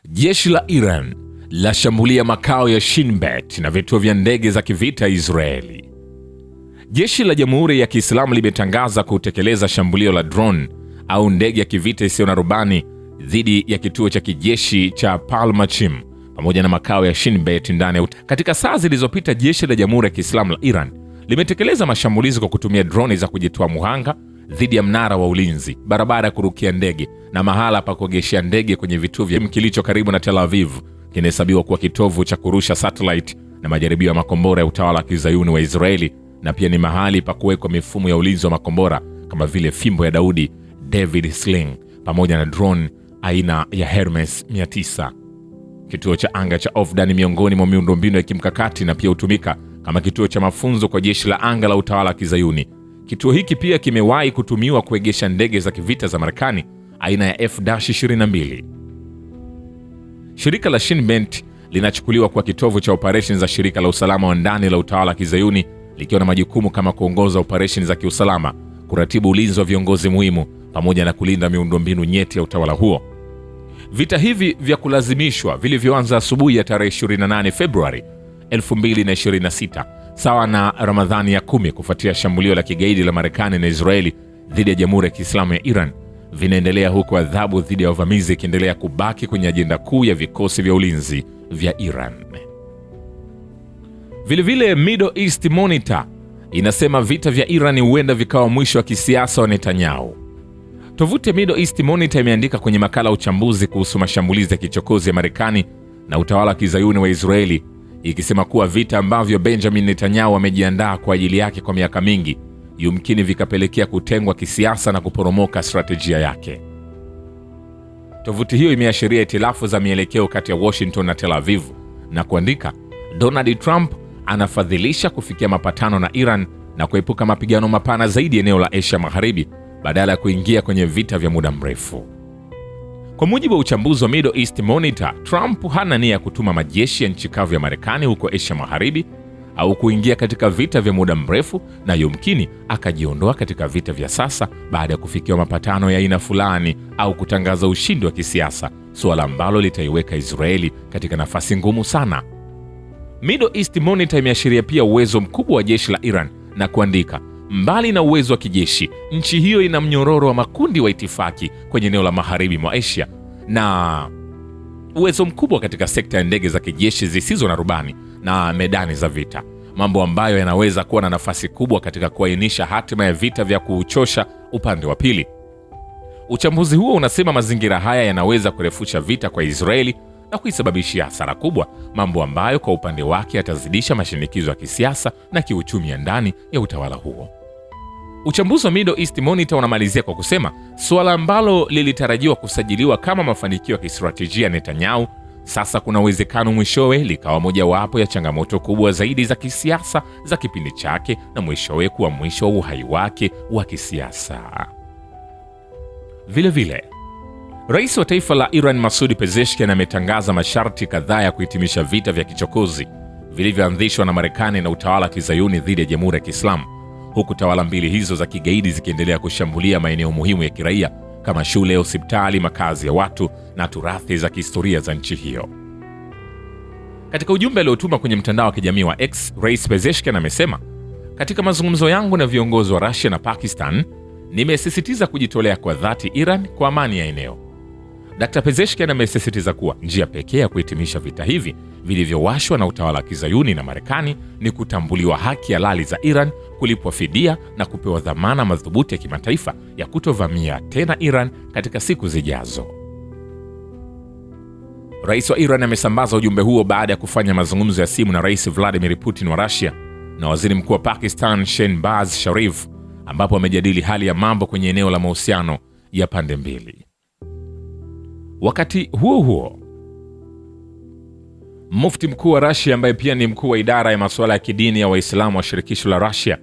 Jeshi la Iran lashambulia makao ya Shin Bet na vituo vya ndege za kivita Israeli. Jeshi la Jamhuri ya Kiislamu limetangaza kutekeleza shambulio la drone au ndege ya kivita isiyo na rubani dhidi ya kituo cha kijeshi cha Palmachim pamoja na makao ya Shin Bet ndani ya Katika saa zilizopita, jeshi la Jamhuri ya Kiislamu la Iran limetekeleza mashambulizi kwa kutumia droni za kujitoa muhanga dhidi ya mnara wa ulinzi, barabara ya kurukia ndege na mahala pa kuegeshea ndege kwenye vituo vya kilicho karibu na Tel Aviv, kinahesabiwa kuwa kitovu cha kurusha satellite na majaribio ya makombora ya utawala wa Kizayuni wa Israeli, na pia ni mahali pa kuwekwa mifumo ya ulinzi wa makombora kama vile fimbo ya Daudi, David Sling pamoja na drone aina ya Hermes 900. Kituo cha anga cha Ofda ni miongoni mwa miundombinu ya kimkakati na pia hutumika kama kituo cha mafunzo kwa jeshi la anga la utawala wa Kizayuni. Kituo hiki pia kimewahi kutumiwa kuegesha ndege za kivita za Marekani aina ya F-22. Shirika la Shin Bet linachukuliwa kuwa kitovu cha operesheni za shirika la usalama wa ndani la utawala wa Kizayuni, likiwa na majukumu kama kuongoza operesheni za kiusalama, kuratibu ulinzi wa viongozi muhimu pamoja na kulinda miundombinu nyeti ya utawala huo. Vita hivi vya kulazimishwa vilivyoanza asubuhi ya tarehe 28 Februari 2026 sawa na Ramadhani ya 10 kufuatia shambulio la kigaidi la Marekani na Israeli dhidi ya Jamhuri ya Kiislamu ya Iran vinaendelea, huku adhabu dhidi ya wavamizi ikiendelea kubaki kwenye ajenda kuu ya vikosi vya ulinzi vya Iran. Vilevile Middle East Monitor inasema vita vya Iran huenda vikawa mwisho wa kisiasa wa Netanyahu. Tovuti Middle East Monitor imeandika kwenye makala uchambuzi kuhusu mashambulizi ya kichokozi ya Marekani na utawala wa Kizayuni wa Israeli, ikisema kuwa vita ambavyo Benjamin Netanyahu amejiandaa kwa ajili yake kwa miaka mingi yumkini vikapelekea kutengwa kisiasa na kuporomoka stratejia yake. Tovuti hiyo imeashiria itilafu za mielekeo kati ya Washington na Tel Aviv na kuandika, Donald Trump anafadhilisha kufikia mapatano na Iran na kuepuka mapigano mapana zaidi eneo la Asia Magharibi badala ya kuingia kwenye vita vya muda mrefu. Kwa mujibu wa uchambuzi wa Middle East Monitor, Trump hana nia ya kutuma majeshi ya nchi kavu ya Marekani huko Asia Magharibi au kuingia katika vita vya muda mrefu, na yumkini akajiondoa katika vita vya sasa baada ya kufikia mapatano ya aina fulani au kutangaza ushindi wa kisiasa, suala ambalo litaiweka Israeli katika nafasi ngumu sana. Middle East Monitor imeashiria pia uwezo mkubwa wa jeshi la Iran na kuandika, mbali na uwezo wa kijeshi, nchi hiyo ina mnyororo wa makundi wa itifaki kwenye eneo la magharibi mwa Asia na uwezo mkubwa katika sekta ya ndege za kijeshi zisizo na rubani na medani za vita, mambo ambayo yanaweza kuwa na nafasi kubwa katika kuainisha hatima ya vita vya kuuchosha upande wa pili. Uchambuzi huo unasema mazingira haya yanaweza kurefusha vita kwa Israeli na kuisababishia hasara kubwa, mambo ambayo kwa upande wake yatazidisha mashinikizo ya kisiasa na kiuchumi ya ndani ya utawala huo. Uchambuzi wa Middle East Monitor unamalizia kwa kusema, suala ambalo lilitarajiwa kusajiliwa kama mafanikio ya kistratejia Netanyahu, sasa kuna uwezekano mwishowe likawa mojawapo ya changamoto kubwa zaidi za kisiasa za kipindi chake na mwishowe kuwa mwisho wa uhai wake wa kisiasa. Vilevile, Rais wa taifa la Iran Masoud Pezeshkian ametangaza masharti kadhaa ya kuhitimisha vita vya kichokozi vilivyoanzishwa na Marekani na utawala wa Kizayuni dhidi ya Jamhuri ya Kiislamu, huku tawala mbili hizo za kigaidi zikiendelea kushambulia maeneo muhimu ya kiraia kama shule, hospitali, makazi ya watu na turathi za kihistoria za nchi hiyo. Katika ujumbe aliotuma kwenye mtandao wa kijamii wa X, Rais Pezeshkian amesema, katika mazungumzo yangu na viongozi wa Russia na Pakistan, nimesisitiza kujitolea kwa dhati Iran kwa amani ya eneo. Dr. Pezeshkian amesisitiza kuwa njia pekee ya kuhitimisha vita hivi vilivyowashwa na utawala wa Kizayuni na Marekani ni kutambuliwa haki halali za Iran, kulipwa fidia na kupewa dhamana madhubuti ya kimataifa ya kutovamia tena Iran katika siku zijazo. Rais wa Iran amesambaza ujumbe huo baada ya kufanya mazungumzo ya simu na Rais Vladimir Putin wa Russia na Waziri Mkuu wa Pakistan Shehbaz Sharif, ambapo amejadili hali ya mambo kwenye eneo la mahusiano ya pande mbili. Wakati huo huo, Mufti mkuu wa Russia ambaye pia ni mkuu wa idara ya masuala ya kidini ya Waislamu wa shirikisho la Russia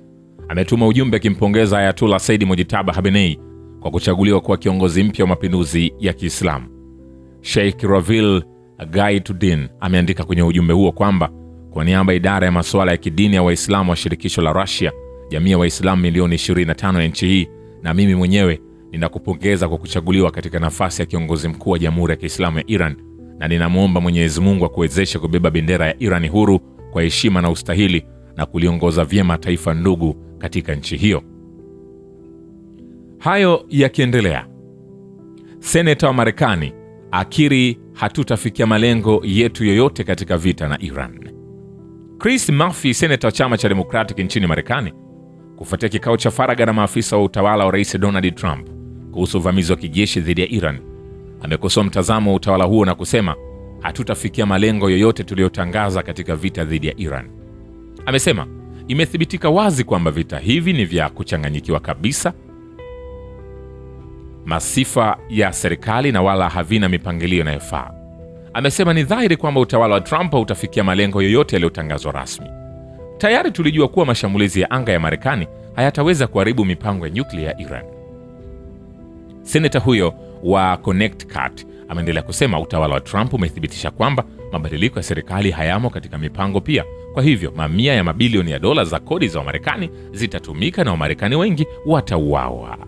ametuma ujumbe akimpongeza Ayatollah Said Mojtaba Khamenei kwa kuchaguliwa kuwa kiongozi mpya wa mapinduzi ya Kiislamu. Sheikh Ravil Gaituddin ameandika kwenye ujumbe huo kwamba kwa niaba ya idara ya masuala ya kidini ya Waislamu wa shirikisho la Russia, jamii ya Waislamu milioni 25 ya nchi hii, na mimi mwenyewe ninakupongeza kwa kuchaguliwa katika nafasi ya kiongozi mkuu wa Jamhuri ya Kiislamu ya Iran, na ninamwomba Mwenyezi Mungu akuwezeshe kubeba bendera ya Iran huru kwa heshima na ustahili na kuliongoza vyema taifa ndugu katika nchi hiyo. Hayo yakiendelea, seneta wa Marekani akiri hatutafikia malengo yetu yoyote katika vita na Iran. Chris Murphy, seneta wa chama cha Democratic nchini Marekani, kufuatia kikao cha faragha na maafisa wa utawala wa Rais Donald Trump kuhusu uvamizi wa kijeshi dhidi ya Iran, amekosoa mtazamo wa utawala huo na kusema hatutafikia malengo yoyote tuliyotangaza katika vita dhidi ya Iran. Amesema imethibitika wazi kwamba vita hivi ni vya kuchanganyikiwa kabisa, masifa ya serikali na wala havina mipangilio inayofaa. Amesema ni dhahiri kwamba utawala wa Trump hautafikia malengo yoyote yaliyotangazwa rasmi. Tayari tulijua kuwa mashambulizi ya anga ya Marekani hayataweza kuharibu mipango ya nyuklia ya Iran. Seneta huyo wa Connecticut ameendelea kusema utawala wa Trump umethibitisha kwamba mabadiliko ya serikali hayamo katika mipango pia. Kwa hivyo mamia ya mabilioni ya dola za kodi za Wamarekani zitatumika na Wamarekani wengi watauawa.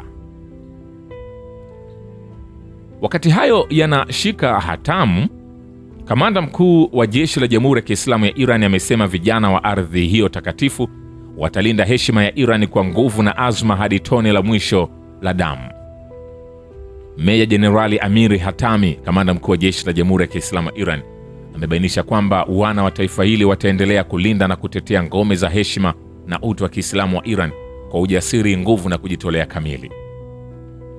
Wakati hayo yanashika hatamu, kamanda mkuu wa jeshi la Jamhuri ya Kiislamu ya Iran amesema vijana wa ardhi hiyo takatifu watalinda heshima ya Iran kwa nguvu na azma hadi tone la mwisho la damu. Meja Jenerali Amiri Hatami, kamanda mkuu wa jeshi la Jamhuri ya Kiislamu ya Iran, amebainisha kwamba wana wa taifa hili wataendelea kulinda na kutetea ngome za heshima na utu wa Kiislamu wa Iran kwa ujasiri, nguvu na kujitolea kamili.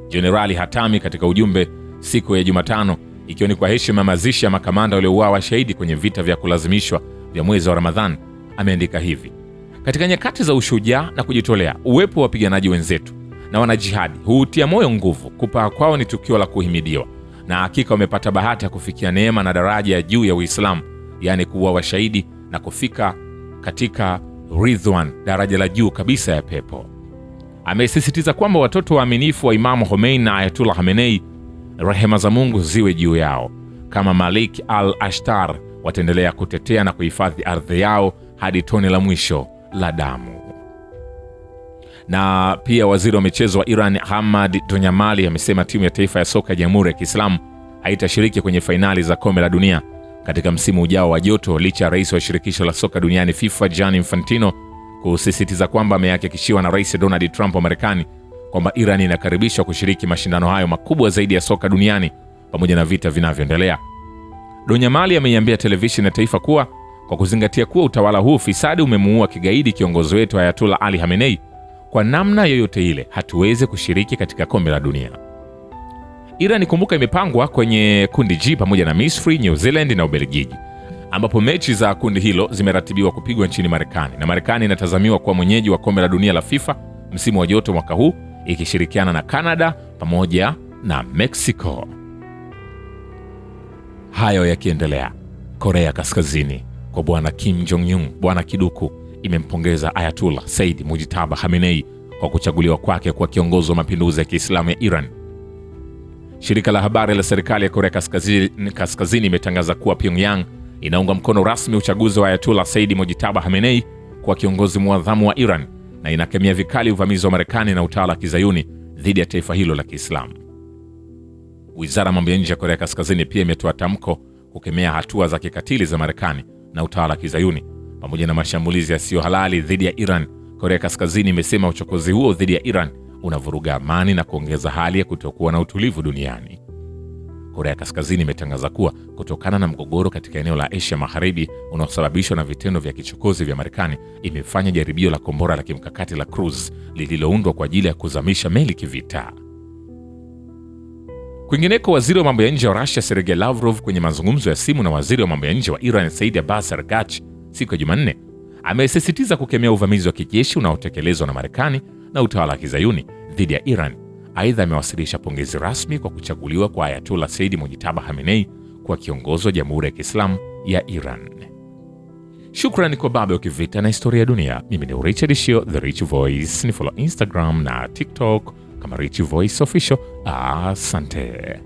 Jenerali Hatami katika ujumbe siku ya Jumatano, ikiwa ni kwa heshima mazishi ya makamanda waliouawa shahidi kwenye vita vya kulazimishwa vya mwezi wa Ramadhan, ameandika hivi: katika nyakati za ushujaa na kujitolea, uwepo wa wapiganaji wenzetu na wanajihadi huutia moyo nguvu. Kupaa kwao ni tukio la kuhimidiwa, na hakika wamepata bahati ya kufikia neema na daraja ya juu ya Uislamu, yani kuwa washahidi na kufika katika Ridwan, daraja la juu kabisa ya pepo. Amesisitiza kwamba watoto waaminifu wa Imamu Khomeini na Ayatollah Khamenei, rehema za Mungu ziwe juu yao, kama Malik al-Ashtar, wataendelea kutetea na kuhifadhi ardhi yao hadi tone la mwisho la damu. Na pia waziri wa michezo wa Iran Hamad Donyamali amesema timu ya taifa ya soka ya Jamhuri ya Kiislamu haitashiriki kwenye fainali za kombe la dunia katika msimu ujao wa joto, licha ya rais wa shirikisho la soka duniani FIFA Gianni Infantino kusisitiza kwamba amehakikishiwa na Rais Donald Trump wa Marekani kwamba Iran inakaribishwa kushiriki mashindano hayo makubwa zaidi ya soka duniani pamoja na vita vinavyoendelea. Donyamali ameiambia televisheni ya taifa kuwa kwa kuzingatia kuwa utawala huu fisadi umemuua kigaidi kiongozi wetu Ayatollah Ali Khamenei, kwa namna yoyote ile hatuwezi kushiriki katika kombe la dunia. Iran, kumbuka, imepangwa kwenye kundi G pamoja na Misri, New Zealand na Ubelgiji, ambapo mechi za kundi hilo zimeratibiwa kupigwa nchini Marekani, na Marekani inatazamiwa kuwa mwenyeji wa kombe la dunia la FIFA msimu wa joto mwaka huu, ikishirikiana na Canada pamoja na Mexico. Hayo yakiendelea, Korea Kaskazini kwa bwana Kim Jong Un, bwana kiduku, imempongeza Ayatollah Said Mujtaba Khamenei kwa kuchaguliwa kwake kwa kiongozi wa mapinduzi ya Kiislamu ya Iran. Shirika la habari la serikali ya Korea Kaskazini imetangaza kuwa Pyongyang inaunga mkono rasmi uchaguzi wa Ayatollah Said Mujtaba Khamenei kwa kiongozi muadhamu wa Iran, na inakemea vikali uvamizi wa Marekani na utawala wa Kizayuni dhidi ya taifa hilo la Kiislamu. Wizara ya mambo ya nje ya Korea Kaskazini pia imetoa tamko kukemea hatua za kikatili za Marekani na utawala wa Kizayuni pamoja na mashambulizi yasiyo halali dhidi ya Iran. Korea Kaskazini imesema uchokozi huo dhidi ya Iran unavuruga amani na kuongeza hali ya kutokuwa na utulivu duniani. Korea Kaskazini imetangaza kuwa kutokana na mgogoro katika eneo la Asia Magharibi unaosababishwa na vitendo vya kichokozi vya Marekani, imefanya jaribio la kombora la kimkakati la cruise lililoundwa kwa ajili ya kuzamisha meli kivita. Kwingineko, waziri wa mambo ya nje wa Russia Sergei Lavrov kwenye mazungumzo ya simu na waziri wa mambo ya nje wa Iran Said Abbas Araghchi siku ya Jumanne amesisitiza kukemea uvamizi wa kijeshi unaotekelezwa na Marekani na utawala wa Kizayuni dhidi ya Iran. Aidha, amewasilisha pongezi rasmi kwa kuchaguliwa kwa Ayatollah Said Mujtaba Khamenei kwa kiongozi wa Jamhuri ya Kiislamu ya Iran. Shukrani kwa Babe wa Kivita na Historia ya Dunia. Mimi ni Richard Shio, The Rich Voice. Ni follow Instagram na TikTok kama Rich Voice Official. Asante.